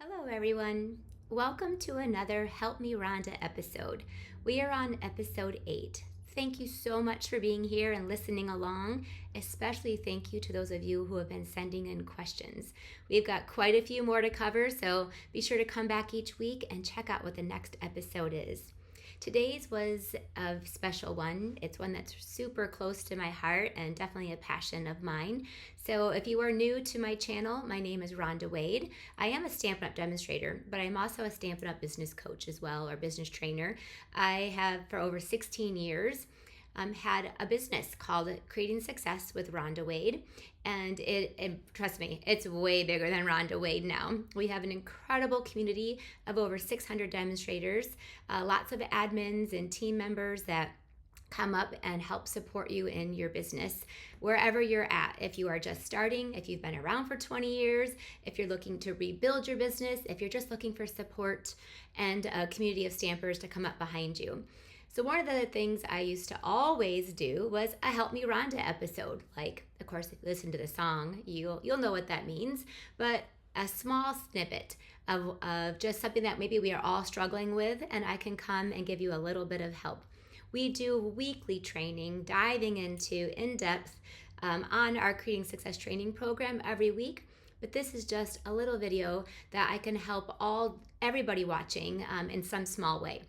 Hello, everyone. Welcome to another Help Me Rhonda episode. We are on episode 8. Thank you so much for being here and listening along. Especially thank you to those of you who have been sending in questions. We've got quite a few more to cover, so be sure to come back each week and check out what the next episode is. Today's was a special one. It's one that's super close to my heart and definitely a passion of mine. So if you are new to my channel, my name is Ronda Wade. I am a Stampin Up demonstrator, but I'm also a Stampin Up business coach as well, or business trainer. I have, for over 16 years, had a business called Creating Success with Ronda Wade. And trust me, it's way bigger than Ronda Wade now. We have an incredible community of over 600 demonstrators, lots of admins and team members that come up and help support you in your business wherever you're at. If you are just starting, if you've been around for 20 years, if you're looking to rebuild your business, if you're just looking for support and a community of stampers to come up behind you. So one of the things I used to always do was a Help Me Rhonda episode. Like, of course, if you listen to the song, you'll know what that means, but a small snippet of just something that maybe we are all struggling with, and I can come and give you a little bit of help. We do weekly training, diving into in-depth on our Creating Success training program every week. But this is just a little video that I can help everybody watching in some small way.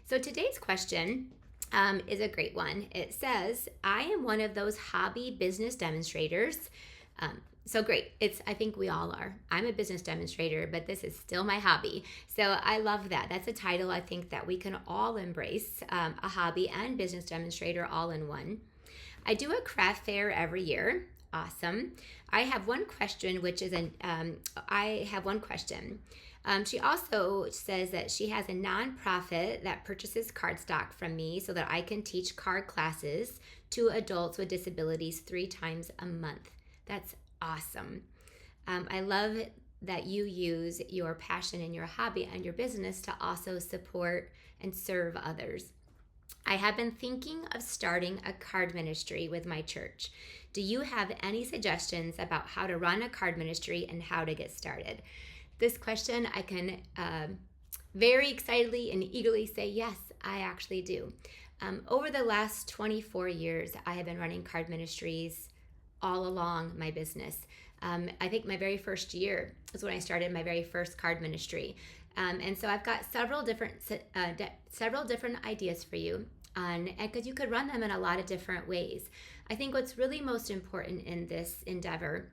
So today's question is a great one. It says, I am one of those hobby business demonstrators. So great. I think we all are. I'm a business demonstrator, but this is still my hobby. So I love that. That's a title I think that we can all embrace, a hobby and business demonstrator all in one. I do a craft fair every year. Awesome. I have one question, she also says that she has a nonprofit that purchases cardstock from me so that I can teach card classes to adults with disabilities 3 times a month. That's awesome. I love that you use your passion and your hobby and your business to also support and serve others. I have been thinking of starting a card ministry with my church. Do you have any suggestions about how to run a card ministry and how to get started? This question, I can very excitedly and eagerly say, yes, I actually do. Over the last 24 years, I have been running card ministries all along my business. I think my very first year is when I started my very first card ministry. And so I've got several different ideas for you, and because you could run them in a lot of different ways. I think what's really most important in this endeavor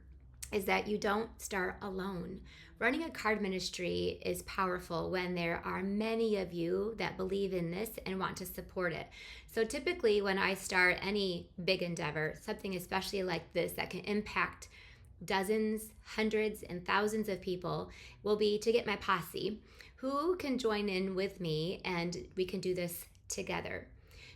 is that you don't start alone. Running a card ministry is powerful when there are many of you that believe in this and want to support it. So typically when I start any big endeavor, something especially like this that can impact dozens, hundreds, and thousands of people, will be to get my posse who can join in with me and we can do this together.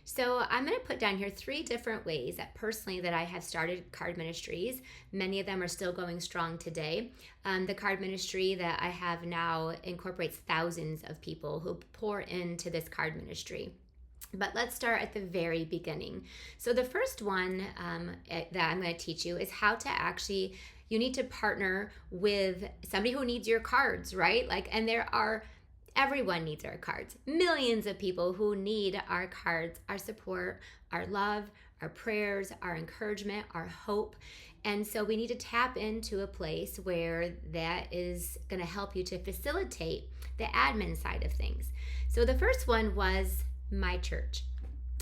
So I'm going to put down here 3 different ways that personally that I have started card ministries. Many of them are still going strong today. The card ministry that I have now incorporates thousands of people who pour into this card ministry. But let's start at the very beginning. So the first one that I'm going to teach you is how to actually, you need to partner with somebody who needs your cards, right? Everyone needs our cards. Millions of people who need our cards, our support, our love, our prayers, our encouragement, our hope. And so we need to tap into a place where that is going to help you to facilitate the admin side of things. So the first one was my church.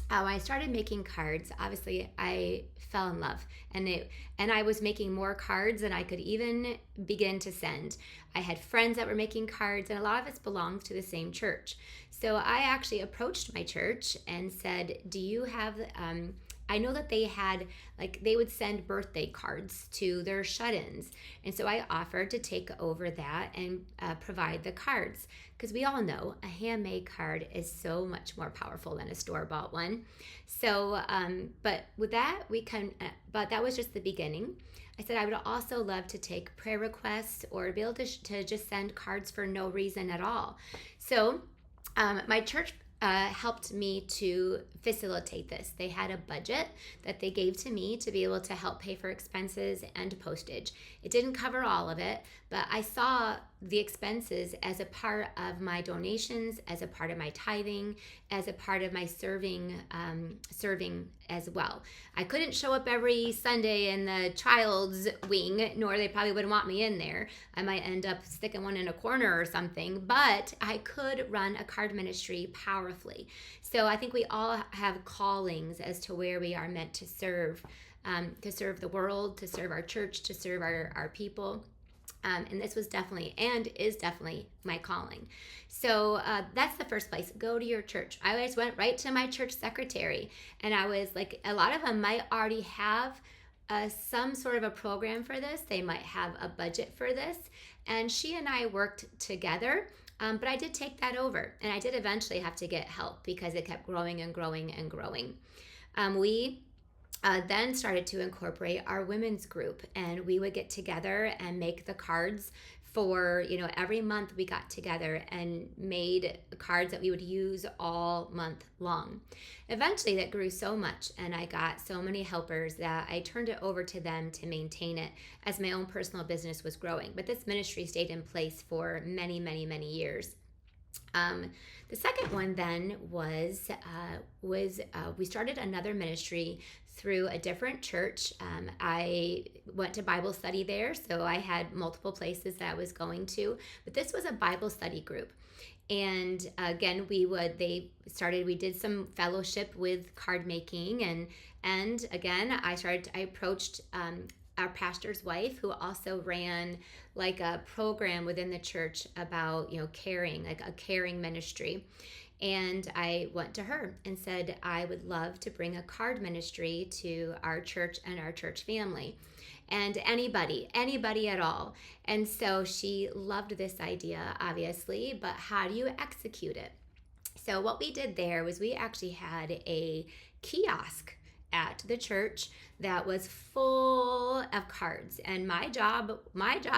When I started making cards, obviously I fell in love, and I was making more cards than I could even begin to send. I had friends that were making cards, and a lot of us belonged to the same church. So I actually approached my church and said, do you have, I know that they would send birthday cards to their shut-ins. And so I offered to take over that and provide the cards. Because we all know a handmade card is so much more powerful than a store-bought one. So, but that was just the beginning. I said I would also love to take prayer requests or be able to just send cards for no reason at all. So my church helped me to facilitate this. They had a budget that they gave to me to be able to help pay for expenses and postage. It didn't cover all of it, but I saw the expenses as a part of my donations, as a part of my tithing, as a part of my serving as well. I couldn't show up every Sunday in the child's wing, nor they probably wouldn't want me in there. I might end up sticking one in a corner or something, but I could run a card ministry powerfully. So I think we all have callings as to where we are meant to serve the world, to serve our church, to serve our people. And this was definitely and is definitely my calling. So that's the first place. Go to your church. I always went right to my church secretary, and I was like, a lot of them might already have some sort of a program for this. They might have a budget for this. And she and I worked together. But I did take that over, and I did eventually have to get help because it kept growing and growing and growing. We then started to incorporate our women's group, and we would get together and make the cards for, every month we got together and made cards that we would use all month long. Eventually that grew so much, and I got so many helpers that I turned it over to them to maintain it as my own personal business was growing. But this ministry stayed in place for many, many, many years. The second one then was we started another ministry through a different church. I went to Bible study there, so I had multiple places that I was going to, but this was a Bible study group. And again, we did some fellowship with card making, and again, I approached our pastor's wife, who also ran like a program within the church about, caring, like a caring ministry. And I went to her and said, I would love to bring a card ministry to our church and our church family, and anybody at all. And so she loved this idea, obviously, but how do you execute it? So what we did there was we actually had a kiosk at the church that was full of cards, and my job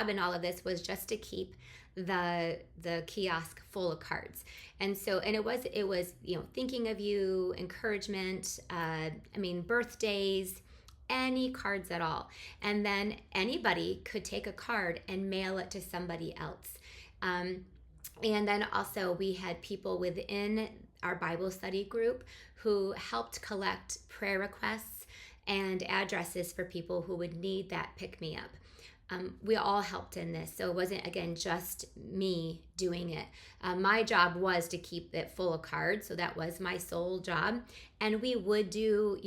in all of this was just to keep the kiosk full of cards. And it was thinking of you, encouragement, birthdays, any cards at all. And then anybody could take a card and mail it to somebody else. And then also we had people within our Bible study group who helped collect prayer requests and addresses for people who would need that pick-me-up. We all helped in this, so it wasn't, again, just me doing it. My job was to keep it full of cards, so that was my sole job. And we would do,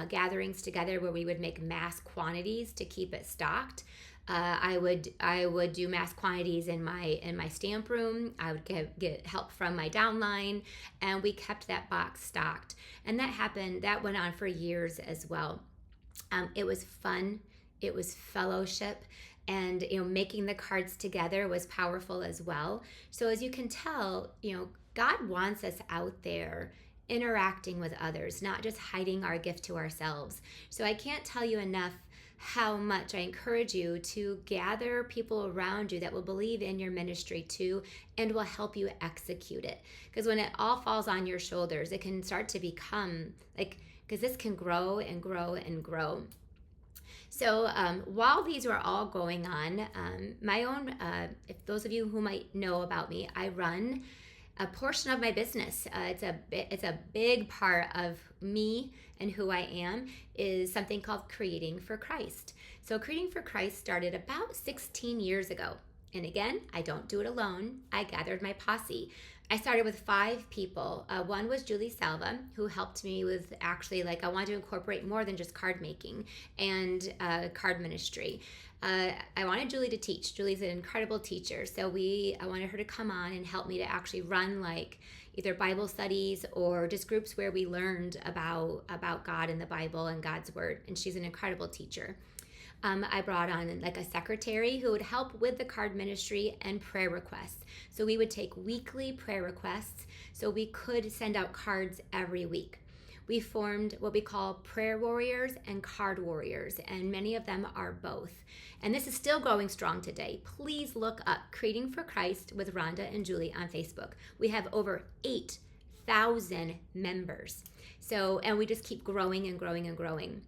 gatherings together where we would make mass quantities to keep it stocked. I would do mass quantities in my stamp room. I would get help from my downline, and we kept that box stocked. And that went on for years as well. It was fun. It was fellowship, and making the cards together was powerful as well. So as you can tell, God wants us out there interacting with others, not just hiding our gift to ourselves. So I can't tell you enough how much I encourage you to gather people around you that will believe in your ministry too and will help you execute it. Because when it all falls on your shoulders, it can start to become because this can grow and grow and grow. So while these were all going on, my own, if those of you who might know about me, I run a portion of my business. It's a big part of me and who I am is something called Creating for Christ. So Creating for Christ started about 16 years ago. And again, I don't do it alone. I gathered my posse. I started with 5 people. One was Julie Salva, who helped me with actually, I wanted to incorporate more than just card making and card ministry. I wanted Julie to teach. Julie's an incredible teacher. So I wanted her to come on and help me to actually run either Bible studies or just groups where we learned about God and the Bible and God's Word. And she's an incredible teacher. I brought on a secretary who would help with the card ministry and prayer requests. So we would take weekly prayer requests so we could send out cards every week. We formed what we call prayer warriors and card warriors, and many of them are both. And this is still growing strong today. Please look up Creating for Christ with Ronda and Julie on Facebook. We have over 8,000 members. And we just keep growing and growing and growing.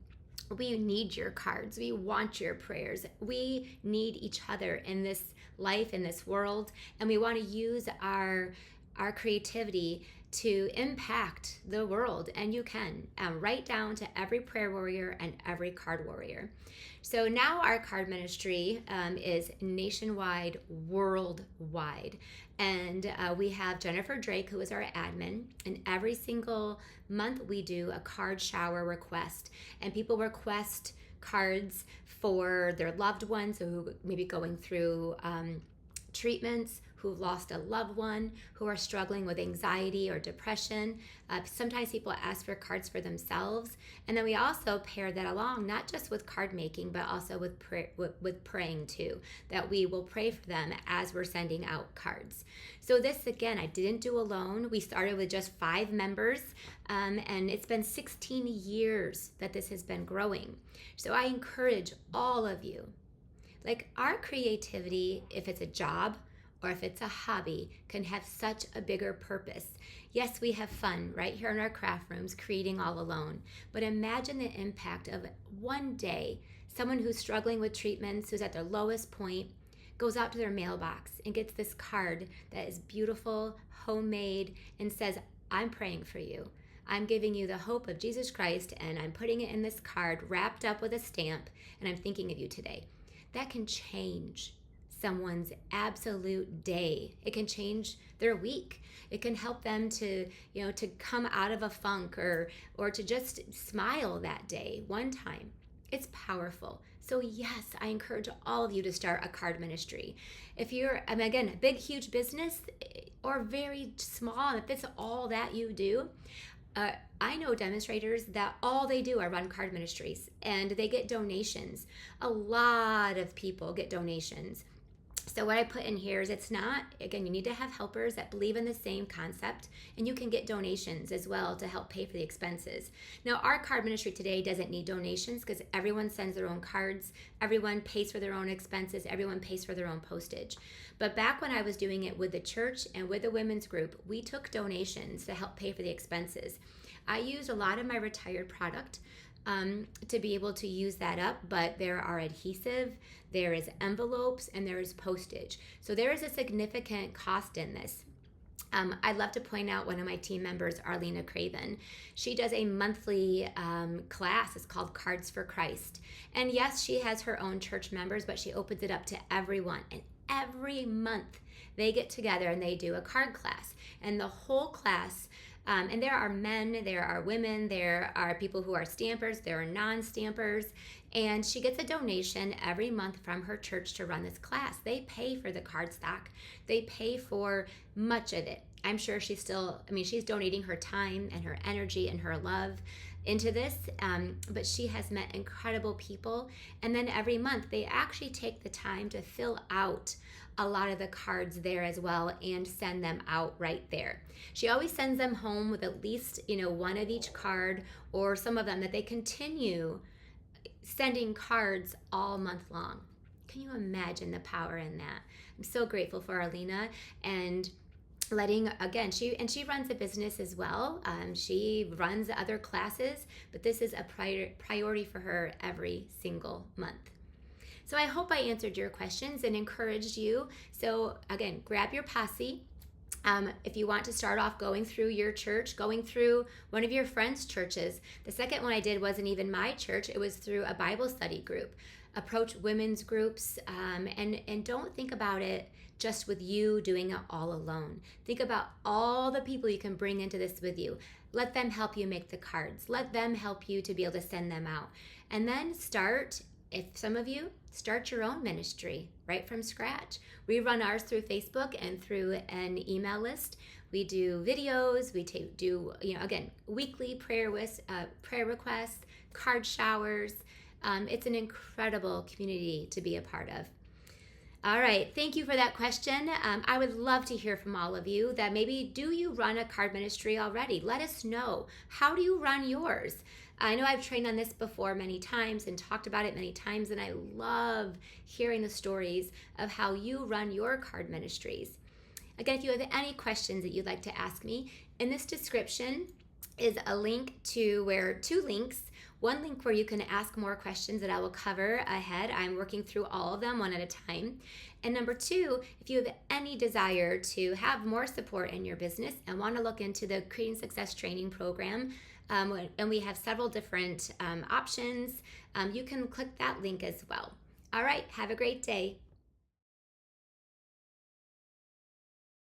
We need your cards. We want your prayers. We need each other in this life, in this world, and we want to use our creativity to impact the world. And you can, right down to every prayer warrior and every card warrior. So now our card ministry is nationwide, worldwide. And we have Jennifer Drake, who is our admin. And every single month we do a card shower request. And people request cards for their loved ones who may be going through treatments, who've lost a loved one, who are struggling with anxiety or depression. Sometimes people ask for cards for themselves. And then we also pair that along, not just with card making, but also with praying too, that we will pray for them as we're sending out cards. So this, again, I didn't do alone. We started with just 5 members, and it's been 16 years that this has been growing. So I encourage all of you, like, our creativity, if it's a job or if it's a hobby, can have such a bigger purpose. Yes, we have fun right here in our craft rooms creating all alone, but imagine the impact of one day someone who's struggling with treatments, who's at their lowest point, goes out to their mailbox and gets this card that is beautiful, homemade, and says, I'm praying for you. I'm giving you the hope of Jesus Christ, and I'm putting it in this card wrapped up with a stamp, and I'm thinking of you today. That can change someone's absolute day. It can change their week. It can help them to, to come out of a funk or to just smile that day one time. It's powerful. So yes, I encourage all of you to start a card ministry. If you're, again, a big, huge business or very small, if it's all that you do, I know demonstrators that all they do are run card ministries, and they get donations. A lot of people get donations. So what I put in here is, it's not, again, you need to have helpers that believe in the same concept, and you can get donations as well to help pay for the expenses. Now, our card ministry today doesn't need donations because everyone sends their own cards, everyone pays for their own expenses, everyone pays for their own postage. But back when I was doing it with the church and with the women's group, we took donations to help pay for the expenses. I used a lot of my retired product to be able to use that up, but there are adhesive, there is envelopes, and there is postage. So there is a significant cost in this. I'd love to point out one of my team members, Arlena Craven. She does a monthly class. It's called Cards for Christ. And yes, she has her own church members, but she opens it up to everyone. And every month they get together and they do a card class. And the whole class, and there are men, there are women, there are people who are stampers, there are non-stampers, and she gets a donation every month from her church to run this class. They pay for the cardstock. They pay for much of it. I'm sure she's donating her time and her energy and her love into this, but she has met incredible people. And then every month they actually take the time to fill out a lot of the cards there as well and send them out right there. She always sends them home with at least, one of each card, or some of them that they continue sending cards all month long. Can you imagine the power in that? I'm so grateful for Arlena, and she runs a business as well. She runs other classes, but this is a priority for her every single month. So I hope I answered your questions and encouraged you. So again, grab your posse. If you want to start off going through your church, going through one of your friends' churches. The second one I did wasn't even my church. It was through a Bible study group. Approach women's groups, and don't think about it just with you doing it all alone. Think about all the people you can bring into this with you. Let them help you make the cards. Let them help you to be able to send them out. And then if some of you start your own ministry right from scratch. We run ours through Facebook and through an email list. We do videos. We do weekly prayer requests, card showers. It's an incredible community to be a part of. All right, thank you for that question. I would love to hear from all of you that maybe, do you run a card ministry already? Let us know. How do you run yours? I know I've trained on this before many times and talked about it many times, and I love hearing the stories of how you run your card ministries. Again, if you have any questions that you'd like to ask me, in this description is a link to two links. one link where you can ask more questions that I will cover ahead. I'm working through all of them one at a time. And number two, if you have any desire to have more support in your business and want to look into the Creating Success Training Program, and we have several different options, you can click that link as well. All right, have a great day.